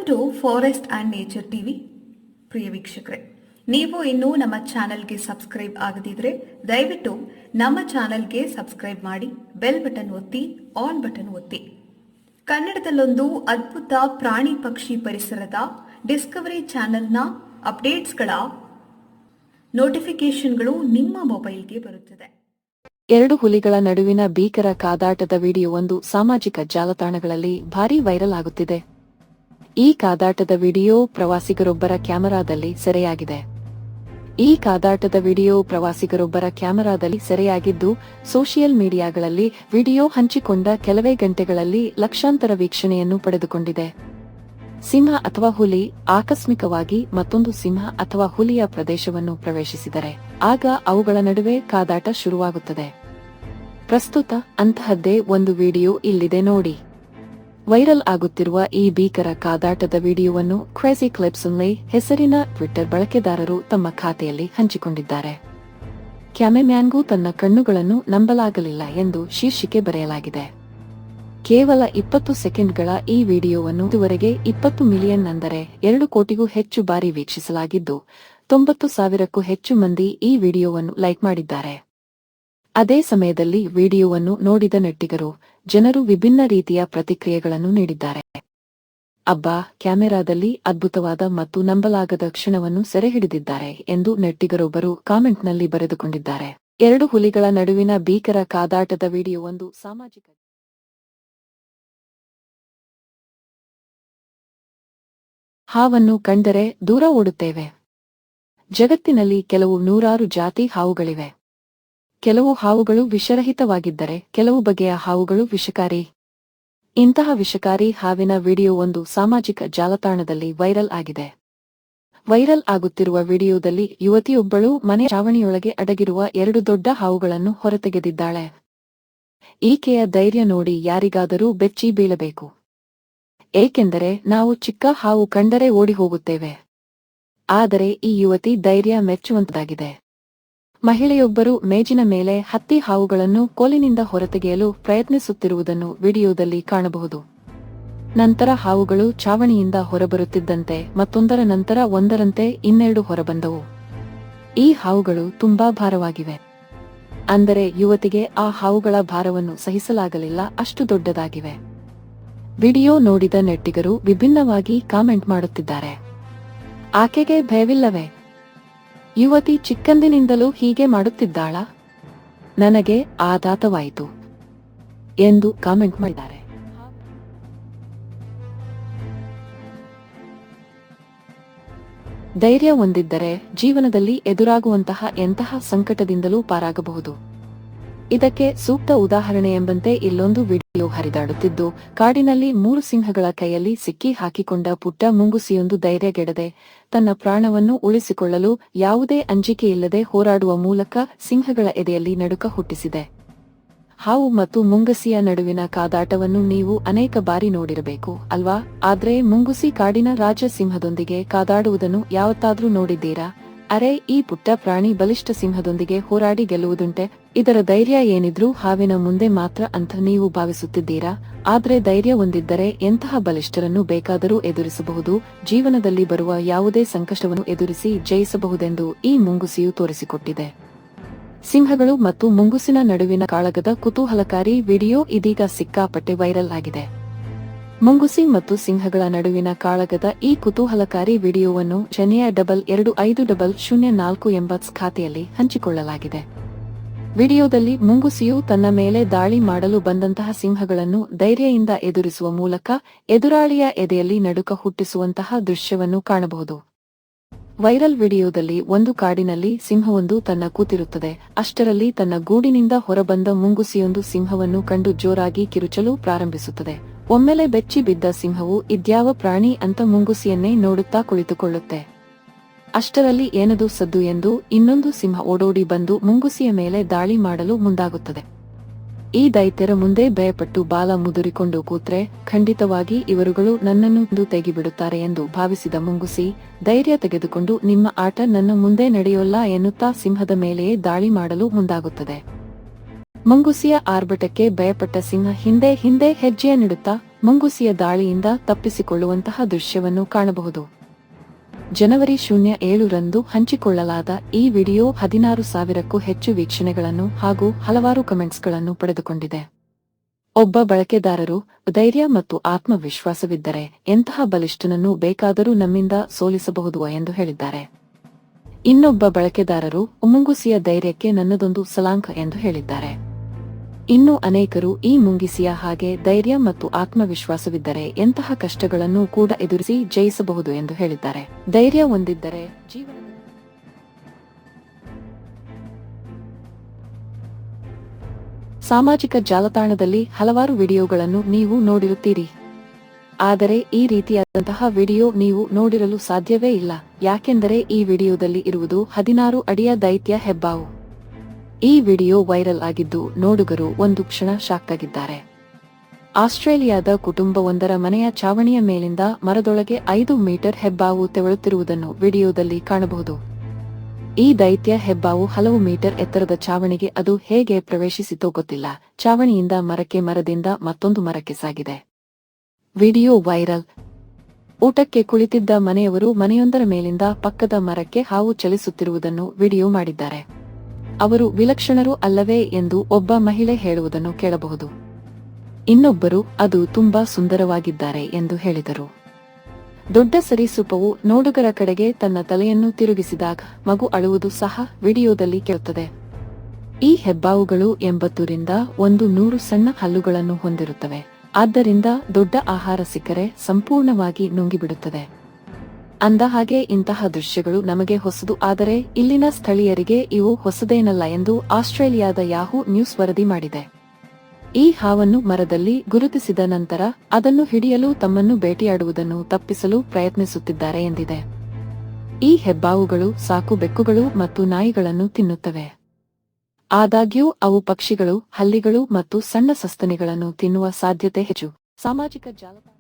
To forest and nature TV ಪ್ರಿಯ ವೀಕ್ಷಕರೇ, ನೀವು ಇನ್ನೂ ನಮ್ಮ ಚಾನೆಲ್ಗೆ ಸಬ್ಸ್ಕ್ರೈಬ್ ಆಗದಿದ್ರೆ ದಯವಿಟ್ಟು ನಮ್ಮ ಚಾನೆಲ್ಗೆ ಸಬ್ಸ್ಕ್ರೈಬ್ ಮಾಡಿ, ಬೆಲ್ ಬಟನ್ ಒತ್ತಿ, ಆಲ್ ಬಟನ್ ಒತ್ತಿ. ಕನ್ನಡದಲ್ಲೊಂದು ಅದ್ಭುತ ಪ್ರಾಣಿ ಪಕ್ಷಿ ಪರಿಸರದ ಡಿಸ್ಕವರಿ ಚಾನೆಲ್ನ ಅಪ್ಡೇಟ್ಸ್ಗಳ ನೋಟಿಫಿಕೇಶನ್ಗಳು ನಿಮ್ಮ ಮೊಬೈಲ್ಗೆ ಬರುತ್ತದೆ. ಎರಡು ಹುಲಿಗಳ ನಡುವಿನ ಭೀಕರ ಕಾದಾಟದ ವಿಡಿಯೋ ಒಂದು ಸಾಮಾಜಿಕ ಜಾಲತಾಣಗಳಲ್ಲಿ ಭಾರೀ ವೈರಲ್ ಆಗುತ್ತಿದೆ. ಈ ಕಾದಾಟದ ವಿಡಿಯೋ ಪ್ರವಾಸಿಗರೊಬ್ಬರ ಕ್ಯಾಮೆರಾದಲ್ಲಿ ಸೆರೆಯಾಗಿದೆ. ಈ ಕಾದಾಟದ ವಿಡಿಯೋ ಪ್ರವಾಸಿಗರೊಬ್ಬರ ಕ್ಯಾಮೆರಾದಲ್ಲಿ ಸೆರೆಯಾಗಿದ್ದು ಸೋಷಿಯಲ್ ಮೀಡಿಯಾಗಳಲ್ಲಿ ವಿಡಿಯೋ ಹಂಚಿಕೊಂಡ ಕೆಲವೇ ಗಂಟೆಗಳಲ್ಲಿ ಲಕ್ಷಾಂತರ ವೀಕ್ಷಣೆಯನ್ನು ಪಡೆದುಕೊಂಡಿದೆ. ಸಿಂಹ ಅಥವಾ ಹುಲಿ ಆಕಸ್ಮಿಕವಾಗಿ ಮತ್ತೊಂದು ಸಿಂಹ ಅಥವಾ ಹುಲಿಯ ಪ್ರದೇಶವನ್ನು ಪ್ರವೇಶಿಸಿದರೆ ಆಗ ಅವುಗಳ ನಡುವೆ ಕಾದಾಟ ಶುರುವಾಗುತ್ತದೆ. ಪ್ರಸ್ತುತ ಅಂತಹದ್ದೇ ಒಂದು ವಿಡಿಯೋ ಇಲ್ಲಿದೆ ನೋಡಿ. ವೈರಲ್ ಆಗುತ್ತಿರುವ ಈ ಭೀಕರ ಕಾದಾಟದ ವಿಡಿಯೋವನ್ನು ಕ್ರೇಜಿ ಕ್ಲಿಪ್ಸ್ ಹೆಸರಿನ ಟ್ವಿಟ್ಟರ್ ಬಳಕೆದಾರರು ತಮ್ಮ ಖಾತೆಯಲ್ಲಿ ಹಂಚಿಕೊಂಡಿದ್ದಾರೆ. ಕ್ಯಾಮೆಮ್ಯಾನ್ಗೂ ತನ್ನ ಕಣ್ಣುಗಳನ್ನು ನಂಬಲಾಗಲಿಲ್ಲ ಎಂದು ಶೀರ್ಷಿಕೆ ಬರೆಯಲಾಗಿದೆ. ಕೇವಲ 20 ಸೆಕೆಂಡ್ಗಳ ಈ ವಿಡಿಯೋವನ್ನು ಇದುವರೆಗೆ 20 ಮಿಲಿಯನ್ ಅಂದರೆ 2 ಕೋಟಿಗೂ ಹೆಚ್ಚು ಬಾರಿ ವೀಕ್ಷಿಸಲಾಗಿದ್ದು 90,000ಕ್ಕೂ ಹೆಚ್ಚು ಮಂದಿ ಈ ವಿಡಿಯೋವನ್ನು ಲೈಕ್ ಮಾಡಿದ್ದಾರೆ. ಅದೇ ಸಮಯದಲ್ಲಿ ವಿಡಿಯೋವನ್ನು ನೋಡಿದ ನೆಟ್ಟಿಗರು ಜನರು ವಿಭಿನ್ನ ರೀತಿಯ ಪ್ರತಿಕ್ರಿಯೆಗಳನ್ನು ನೀಡಿದ್ದಾರೆ. ಅಬ್ಬಾ, ಕ್ಯಾಮೆರಾದಲ್ಲಿ ಅದ್ಭುತವಾದ ಮತ್ತು ನಂಬಲಾಗದ ಕ್ಷಣವನ್ನು ಸೆರೆಹಿಡಿದಿದ್ದಾರೆ ಎಂದು ನೆಟ್ಟಿಗರೊಬ್ಬರು ಕಾಮೆಂಟ್ನಲ್ಲಿ ಬರೆದುಕೊಂಡಿದ್ದಾರೆ. ಎರಡು ಹುಲಿಗಳ ನಡುವಿನ ಭೀಕರ ಕಾದಾಟದ ವಿಡಿಯೋ ಒಂದು ಸಾಮಾಜಿಕ ಹಾವನ್ನು ಕಂಡರೆ ದೂರ ಓಡುತ್ತೇವೆ. ಜಗತ್ತಿನಲ್ಲಿ ಕೆಲವು ನೂರಾರು ಜಾತಿ ಹಾವುಗಳಿವೆ. ಕೆಲವು ಹಾವುಗಳು ವಿಷರಹಿತವಾಗಿದ್ದರೆ ಕೆಲವು ಬಗೆಯ ಹಾವುಗಳು ವಿಷಕಾರಿ. ಇಂತಹ ವಿಷಕಾರಿ ಹಾವಿನ ವಿಡಿಯೋ ಒಂದು ಸಾಮಾಜಿಕ ಜಾಲತಾಣದಲ್ಲಿ ವೈರಲ್ ಆಗಿದೆ. ವೈರಲ್ ಆಗುತ್ತಿರುವ ವಿಡಿಯೋದಲ್ಲಿ ಯುವತಿಯೊಬ್ಬಳು ಮನೆ ಚಾವಣಿಯೊಳಗೆ ಅಡಗಿರುವ 2 ದೊಡ್ಡ ಹಾವುಗಳನ್ನು ಹೊರತೆಗೆದಿದ್ದಾಳೆ. ಈಕೆಯ ಧೈರ್ಯ ನೋಡಿ ಯಾರಿಗಾದರೂ ಬೆಚ್ಚಿ ಬೀಳಬೇಕು. ಏಕೆಂದರೆ ನಾವು ಚಿಕ್ಕ ಹಾವು ಕಂಡರೆ ಓಡಿ ಹೋಗುತ್ತೇವೆ. ಆದರೆ ಈ ಯುವತಿ ಧೈರ್ಯ ಮೆಚ್ಚುವಂತದಾಗಿದೆ. ಮಹಿಳೆಯೊಬ್ಬರು ಮೇಜಿನ ಮೇಲೆ ಹತ್ತಿ ಹಾವುಗಳನ್ನು ಕೋಲಿನಿಂದ ಹೊರತೆಗೆಯಲು ಪ್ರಯತ್ನಿಸುತ್ತಿರುವುದನ್ನು ವಿಡಿಯೋದಲ್ಲಿ ಕಾಣಬಹುದು. ನಂತರ ಹಾವುಗಳು ಚಾವಣಿಯಿಂದ ಹೊರಬರುತ್ತಿದ್ದಂತೆ ಮತ್ತೊಂದರ ನಂತರ ಒಂದರಂತೆ ಇನ್ನೆರಡು ಹೊರಬಂದವು. ಈ ಹಾವುಗಳು ತುಂಬಾ ಭಾರವಾಗಿವೆ. ಅಂದರೆ ಯುವತಿಗೆ ಆ ಹಾವುಗಳ ಭಾರವನ್ನು ಸಹಿಸಲಾಗಲಿಲ್ಲ, ಅಷ್ಟು ದೊಡ್ಡದಾಗಿವೆ. ವಿಡಿಯೋ ನೋಡಿದ ನೆಟ್ಟಿಗರು ವಿಭಿನ್ನವಾಗಿ ಕಾಮೆಂಟ್ ಮಾಡುತ್ತಿದ್ದಾರೆ. ಆಕೆಗೆ ಭಯವಿಲ್ಲವೇ? ಯುವತಿ ಚಿಕ್ಕಂದಿನಿಂದಲೂ ಹೀಗೆ ಮಾಡುತ್ತಿದ್ದಾಳಾ? ನನಗೆ ಆಘಾತವಾಯಿತು ಎಂದು ಕಾಮೆಂಟ್ ಮಾಡಿದ್ದಾರೆ. ಧೈರ್ಯ ಹೊಂದಿದ್ದರೆ ಜೀವನದಲ್ಲಿ ಎದುರಾಗುವಂತಹ ಎಂತಹ ಸಂಕಟದಿಂದಲೂ ಪಾರಾಗಬಹುದು. ಇದಕ್ಕೆ ಸೂಕ್ತ ಉದಾಹರಣೆ ಎಂಬಂತೆ ಇಲ್ಲೊಂದು ವಿಡಿಯೋ ಹರಿದಾಡುತ್ತಿದ್ದು ಕಾಡಿನಲ್ಲಿ 3 ಸಿಂಹಗಳ ಕೈಯಲ್ಲಿ ಸಿಕ್ಕಿ ಹಾಕಿಕೊಂಡ ಪುಟ್ಟ ಮುಂಗುಸಿಯೊಂದು ಧೈರ್ಯಗೆಡದೆ ತನ್ನ ಪ್ರಾಣವನ್ನು ಉಳಿಸಿಕೊಳ್ಳಲು ಯಾವುದೇ ಅಂಜಿಕೆಯಿಲ್ಲದೆ ಹೋರಾಡುವ ಮೂಲಕ ಸಿಂಹಗಳ ಎದೆಯಲ್ಲಿ ನಡುಕ ಹುಟ್ಟಿಸಿದೆ. ಹಾವು ಮತ್ತು ಮುಂಗುಸಿಯ ನಡುವಿನ ಕಾದಾಟವನ್ನು ನೀವು ಅನೇಕ ಬಾರಿ ನೋಡಿರಬೇಕು ಅಲ್ವಾ? ಆದ್ರೆ ಮುಂಗುಸಿ ಕಾಡಿನ ರಾಜ ಸಿಂಹದೊಂದಿಗೆ ಕಾದಾಡುವುದನ್ನು ಯಾವತ್ತಾದ್ರೂ ನೋಡಿದ್ದೀರಾ? ಅರೆ, ಈ ಪುಟ್ಟ ಪ್ರಾಣಿ ಬಲಿಷ್ಠ ಸಿಂಹದೊಂದಿಗೆ ಹೋರಾಡಿ ಗೆಲ್ಲುವುದುಂಟೆ? ಇದರ ಧೈರ್ಯ ಏನಿದ್ರೂ ಹಾವಿನ ಮುಂದೆ ಮಾತ್ರ ಅಂತ ನೀವು ಭಾವಿಸುತ್ತಿದ್ದೀರಾ? ಆದ್ರೆ ಧೈರ್ಯ ಹೊಂದಿದ್ದರೆ ಎಂತಹ ಬಲಿಷ್ಠರನ್ನು ಬೇಕಾದರೂ ಎದುರಿಸಬಹುದು. ಜೀವನದಲ್ಲಿ ಬರುವ ಯಾವುದೇ ಸಂಕಷ್ಟವನ್ನು ಎದುರಿಸಿ ಜಯಿಸಬಹುದೆಂದು ಈ ಮುಂಗುಸಿಯು ತೋರಿಸಿಕೊಟ್ಟಿದೆ. ಸಿಂಹಗಳು ಮತ್ತು ಮುಂಗುಸಿನ ನಡುವಿನ ಕಾಳಗದ ಕುತೂಹಲಕಾರಿ ವಿಡಿಯೋ ಇದೀಗ ಸಿಕ್ಕಾಪಟ್ಟೆ ವೈರಲ್ ಆಗಿದೆ. ಮುಂಗುಸಿ ಮತ್ತು ಸಿಂಹಗಳ ನಡುವಿನ ಕಾಳಗದ ಈ ಕುತೂಹಲಕಾರಿ ವಿಡಿಯೋವನ್ನು ಚೆನ್ನೈಯ 250004 ಎಂಬ ಖಾತೆಯಲ್ಲಿ ಹಂಚಿಕೊಳ್ಳಲಾಗಿದೆ. ವಿಡಿಯೋದಲ್ಲಿ ಮುಂಗುಸಿಯು ತನ್ನ ಮೇಲೆ ದಾಳಿ ಮಾಡಲು ಬಂದಂತಹ ಸಿಂಹಗಳನ್ನು ಧೈರ್ಯದಿಂದ ಎದುರಿಸುವ ಮೂಲಕ ಎದುರಾಳಿಯ ಎದೆಯಲ್ಲಿ ನಡುಕ ಹುಟ್ಟಿಸುವಂತಹ ದೃಶ್ಯವನ್ನು ಕಾಣಬಹುದು. ವೈರಲ್ ವಿಡಿಯೋದಲ್ಲಿ ಒಂದು ಕಾಡಿನಲ್ಲಿ ಸಿಂಹವೊಂದು ತನ್ನ ಕೂತಿರುತ್ತದೆ. ಅಷ್ಟರಲ್ಲಿ ತನ್ನ ಗೂಡಿನಿಂದ ಹೊರಬಂದ ಮುಂಗುಸಿಯೊಂದು ಸಿಂಹವನ್ನು ಕಂಡು ಜೋರಾಗಿ ಕಿರುಚಲು ಪ್ರಾರಂಭಿಸುತ್ತದೆ. ಒಮ್ಮೆಲೆ ಬೆಚ್ಚಿ ಬಿದ್ದ ಸಿಂಹವು ಇದ್ಯಾವ ಪ್ರಾಣಿ ಅಂತ ಮುಂಗುಸಿಯನ್ನೇ ನೋಡುತ್ತಾ ಕುಳಿತುಕೊಳ್ಳುತ್ತೆ. ಅಷ್ಟರಲ್ಲಿ ಏನದು ಸದ್ದು ಎಂದು ಇನ್ನೊಂದು ಸಿಂಹ ಓಡೋಡಿ ಬಂದು ಮುಂಗುಸಿಯ ಮೇಲೆ ದಾಳಿ ಮಾಡಲು ಮುಂದಾಗುತ್ತದೆ. ಈ ದೈತ್ಯರ ಮುಂದೆ ಭಯಪಟ್ಟು ಬಾಲ ಮುದುರಿಕೊಂಡು ಕೂತ್ರೆ ಖಂಡಿತವಾಗಿ ಇವರುಗಳು ನನ್ನನ್ನು ತೆಗಿಬಿಡುತ್ತಾರೆ ಎಂದು ಭಾವಿಸಿದ ಮುಂಗುಸಿ ಧೈರ್ಯ ತೆಗೆದುಕೊಂಡು ನಿಮ್ಮ ಆಟ ನನ್ನ ಮುಂದೆ ನಡೆಯೋಲ್ಲ ಎನ್ನುತ್ತಾ ಸಿಂಹದ ಮೇಲೆಯೇ ದಾಳಿ ಮಾಡಲು ಮುಂದಾಗುತ್ತದೆ. ಮುಂಗುಸಿಯ ಆರ್ಭಟಕ್ಕೆ ಭಯಪಟ್ಟ ಸಿಂಹ ಹಿಂದೆ ಹಿಂದೆ ಹೆಜ್ಜೆಯನ್ನಿಡುತ್ತಾ ಮುಂಗುಸಿಯ ದಾಳಿಯಿಂದ ತಪ್ಪಿಸಿಕೊಳ್ಳುವಂತಹ ದೃಶ್ಯವನ್ನು ಕಾಣಬಹುದು. ಜನವರಿ 07ರಂದು ಹಂಚಿಕೊಳ್ಳಲಾದ ಈ ವಿಡಿಯೋ 16,000ಕ್ಕೂ ಹೆಚ್ಚು ವೀಕ್ಷಣೆಗಳನ್ನು ಹಾಗೂ ಹಲವಾರು ಕಮೆಂಟ್ಸ್ಗಳನ್ನು ಪಡೆದುಕೊಂಡಿದೆ. ಒಬ್ಬ ಬಳಕೆದಾರರು, ಧೈರ್ಯ ಮತ್ತು ಆತ್ಮವಿಶ್ವಾಸವಿದ್ದರೆ ಎಂತಹ ಬಲಿಷ್ಠನನ್ನು ಬೇಕಾದರೂ ನಮ್ಮಿಂದ ಸೋಲಿಸಬಹುದು ಎಂದು ಹೇಳಿದ್ದಾರೆ. ಇನ್ನೊಬ್ಬ ಬಳಕೆದಾರರು, ಮುಂಗುಸಿಯ ಧೈರ್ಯಕ್ಕೆ ನನ್ನದೊಂದು ಸಲಾಂಕ ಎಂದು ಹೇಳಿದ್ದಾರೆ. ಇನ್ನು ಅನೇಕರು ಈ ಮುಂಗಿಸಿಯ ಹಾಗೆ ಧೈರ್ಯ ಮತ್ತು ಆತ್ಮವಿಶ್ವಾಸವಿದ್ದರೆ ಎಂತಹ ಕಷ್ಟಗಳನ್ನು ಕೂಡ ಎದುರಿಸಿ ಜಯಿಸಬಹುದು ಎಂದು ಹೇಳಿದ್ದಾರೆ. ಧೈರ್ಯ ಹೊಂದಿದ್ದರೆ ಜೀವನ. ಸಾಮಾಜಿಕ ಜಾಲತಾಣದಲ್ಲಿ ಹಲವಾರು ವಿಡಿಯೋಗಳನ್ನು ನೀವು ನೋಡಿರುತ್ತೀರಿ. ಆದರೆ ಈ ರೀತಿಯಾದಂತಹ ವಿಡಿಯೋ ನೀವು ನೋಡಿರಲು ಸಾಧ್ಯವೇ ಇಲ್ಲ. ಯಾಕೆಂದರೆ ಈ ವಿಡಿಯೋದಲ್ಲಿ ಇರುವುದು 16 ಅಡಿಯ ದೈತ್ಯ ಹೆಬ್ಬಾವು. ಈ ವಿಡಿಯೋ ವೈರಲ್ ಆಗಿದ್ದು ನೋಡುಗರು ಒಂದು ಕ್ಷಣ ಶಾಕ್ ಆಗಿದ್ದಾರೆ. ಆಸ್ಟ್ರೇಲಿಯಾದ ಕುಟುಂಬವೊಂದರ ಮನೆಯ ಚಾವಣಿಯ ಮೇಲಿಂದ ಮರದೊಳಗೆ 5 ಮೀಟರ್ ಹೆಬ್ಬಾವು ತೆವಳುತ್ತಿರುವುದನ್ನು ವಿಡಿಯೋದಲ್ಲಿ ಕಾಣಬಹುದು. ಈ ದೈತ್ಯ ಹೆಬ್ಬಾವು ಹಲವು ಮೀಟರ್ ಎತ್ತರದ ಚಾವಣಿಗೆ ಅದು ಹೇಗೆ ಪ್ರವೇಶಿಸಿತೋ ಗೊತ್ತಿಲ್ಲ. ಚಾವಣಿಯಿಂದ ಮರಕ್ಕೆ, ಮರದಿಂದ ಮತ್ತೊಂದು ಮರಕ್ಕೆ ಸಾಗಿದೆ. Video viral. ಊಟಕ್ಕೆ ಕುಳಿತಿದ್ದ ಮನೆಯವರು ಮನೆಯೊಂದರ ಮೇಲಿಂದ ಪಕ್ಕದ ಮರಕ್ಕೆ ಹಾವು ಚಲಿಸುತ್ತಿರುವುದನ್ನು ವಿಡಿಯೋ ಮಾಡಿದ್ದಾರೆ. ಅವರು ವಿಲಕ್ಷಣರು ಅಲ್ಲವೇ ಎಂದು ಒಬ್ಬ ಮಹಿಳೆ ಹೇಳುವುದನ್ನು ಕೇಳಬಹುದು. ಇನ್ನೊಬ್ಬರು, ಅದು ತುಂಬಾ ಸುಂದರವಾಗಿದ್ದಾರೆ ಎಂದು ಹೇಳಿದರು. ದೊಡ್ಡ ಸರೀಸೃಪವು ನೋಡುಗರ ಕಡೆಗೆ ತನ್ನ ತಲೆಯನ್ನು ತಿರುಗಿಸಿದಾಗ ಮಗು ಅಳುವುದು ಸಹ ವಿಡಿಯೋದಲ್ಲಿ ಕೇಳುತ್ತದೆ. ಈ ಹೆಬ್ಬಾವುಗಳು 80ರಿಂದ 100 ಸಣ್ಣ ಹಲ್ಲುಗಳನ್ನು ಹೊಂದಿರುತ್ತವೆ. ಆದ್ದರಿಂದ ದೊಡ್ಡ ಆಹಾರ ಸಿಕ್ಕರೆ ಸಂಪೂರ್ಣವಾಗಿ ನುಂಗಿಬಿಡುತ್ತದೆ. ಅಂದಹಾಗೆ ಇಂತಹ ದೃಶ್ಯಗಳು ನಮಗೆ ಹೊಸದು, ಆದರೆ ಇಲ್ಲಿನ ಸ್ಥಳೀಯರಿಗೆ ಇವು ಹೊಸದೇನಲ್ಲ ಎಂದು ಆಸ್ಟ್ರೇಲಿಯಾದ ಯಾಹೂ ನ್ಯೂಸ್ ವರದಿ ಮಾಡಿದೆ. ಈ ಹಾವನ್ನು ಮರದಲ್ಲಿ ಗುರುತಿಸಿದ ನಂತರ ಅದನ್ನು ಹಿಡಿಯಲು ತಮ್ಮನ್ನು ಬೇಟೆಯಾಡುವುದನ್ನು ತಪ್ಪಿಸಲು ಪ್ರಯತ್ನಿಸುತ್ತಿದ್ದಾರೆ ಎಂದಿದೆ. ಈ ಹೆಬ್ಬಾವುಗಳು ಸಾಕು ಬೆಕ್ಕುಗಳು ಮತ್ತು ನಾಯಿಗಳನ್ನು ತಿನ್ನುತ್ತವೆ. ಆದಾಗ್ಯೂ ಅವು ಪಕ್ಷಿಗಳು, ಹಲ್ಲಿಗಳು ಮತ್ತು ಸಣ್ಣ ಸಸ್ತನಿಗಳನ್ನು ತಿನ್ನುವ ಸಾಧ್ಯತೆ ಹೆಚ್ಚು. ಸಾಮಾಜಿಕ ಜಾಲತಾಣ